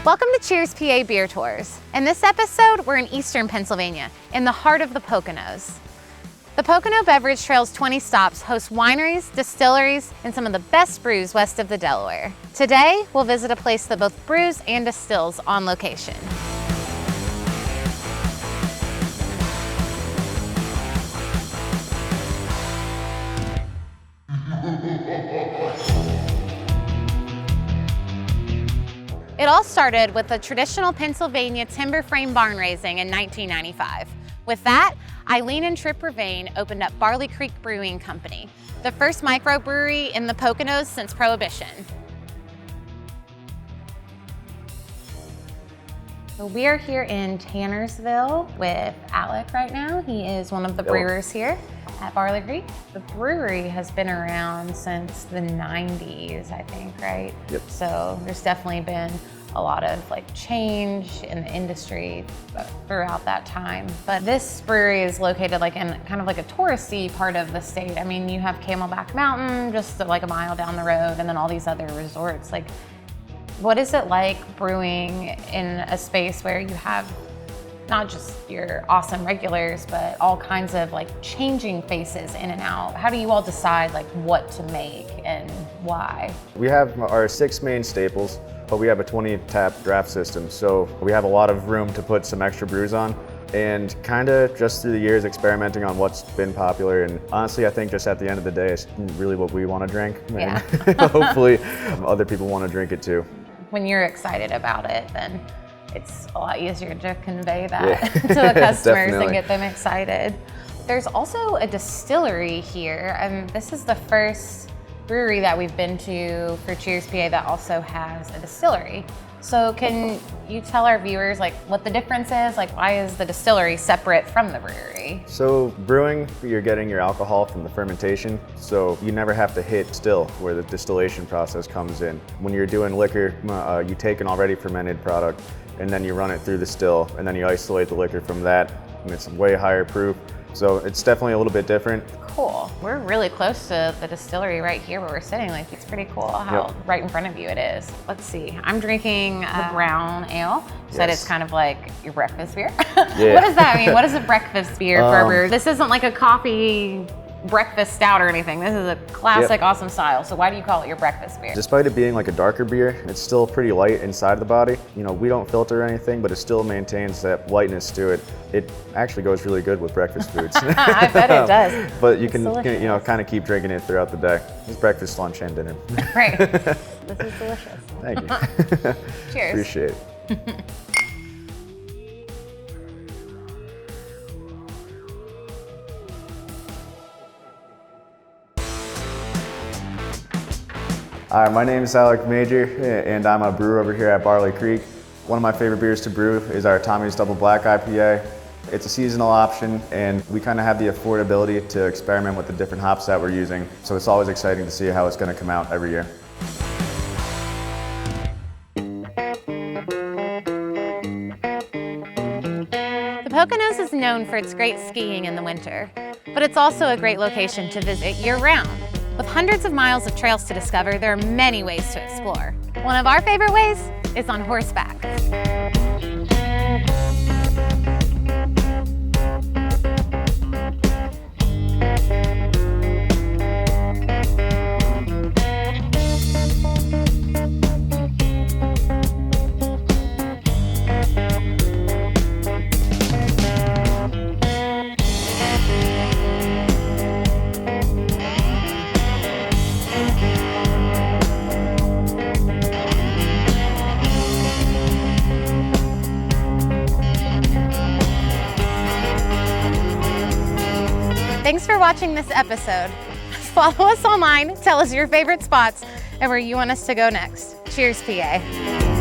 Welcome to Cheers PA Beer Tours. In this episode, we're in eastern Pennsylvania, in the heart of the Poconos. The Pocono Beverage Trail's 20 stops host wineries, distilleries, and some of the best brews west of the Delaware. Today, we'll visit a place that both brews and distills on location. It all started with a traditional Pennsylvania timber frame barn raising in 1995. With that, Eileen and Trip Ravain opened up Barley Creek Brewing Company, the first microbrewery in the Poconos since Prohibition. So we are here in Tannersville with Alec right now. He is one of the brewers here at Barley Creek. The brewery has been around since the 90s, I think, right? Yep. So there's definitely been a lot of change in the industry throughout that time. But this brewery is located in kind of a touristy part of the state. I mean, you have Camelback Mountain just a mile down the road, and then all these other resorts. What is it like brewing in a space where you have not just your awesome regulars, but all kinds of changing faces in and out? How do you all decide what to make and why? We have our 6 main staples, but we have a 20 tap draft system. So we have a lot of room to put some extra brews on, and kind of just through the years experimenting on what's been popular. And honestly, I think just at the end of the day, it's really what we want to drink. Yeah. Hopefully other people want to drink it too. When you're excited about it, then it's a lot easier to convey that to the customers and get them excited. There's also a distillery here, and this is the first brewery that we've been to for Cheers PA that also has a distillery. So can you tell our viewers what the difference is? Why is the distillery separate from the brewery? So brewing, you're getting your alcohol from the fermentation, so you never have to hit still where the distillation process comes in. When you're doing liquor, you take an already fermented product and then you run it through the still, and then you isolate the liquor from that, and it's way higher proof. So it's definitely a little bit different. Cool. We're really close to the distillery right here where we're sitting. It's pretty cool how right in front of you it is. Let's see. I'm drinking a brown ale. You said it's kind of like your breakfast beer. Yeah. What does that mean? What is a breakfast beer for a brewer? This isn't like a coffee breakfast stout or anything. This is a classic, awesome style. So why do you call it your breakfast beer? Despite it being a darker beer, it's still pretty light inside the body. We don't filter or anything, but it still maintains that lightness to it. It actually goes really good with breakfast foods. I bet it does. But you can, kind of keep drinking it throughout the day. It's breakfast, lunch, and dinner. Right. This is delicious. Thank you. Cheers. Appreciate it. Hi, my name is Alec Major, and I'm a brewer over here at Barley Creek. One of my favorite beers to brew is our Tommy's Double Black IPA. It's a seasonal option, and we kind of have the affordability to experiment with the different hops that we're using. So it's always exciting to see how it's going to come out every year. The Poconos is known for its great skiing in the winter, but it's also a great location to visit year-round. With hundreds of miles of trails to discover, there are many ways to explore. One of our favorite ways is on horseback. Thanks for watching this episode. Follow us online, tell us your favorite spots, and where you want us to go next. Cheers, PA.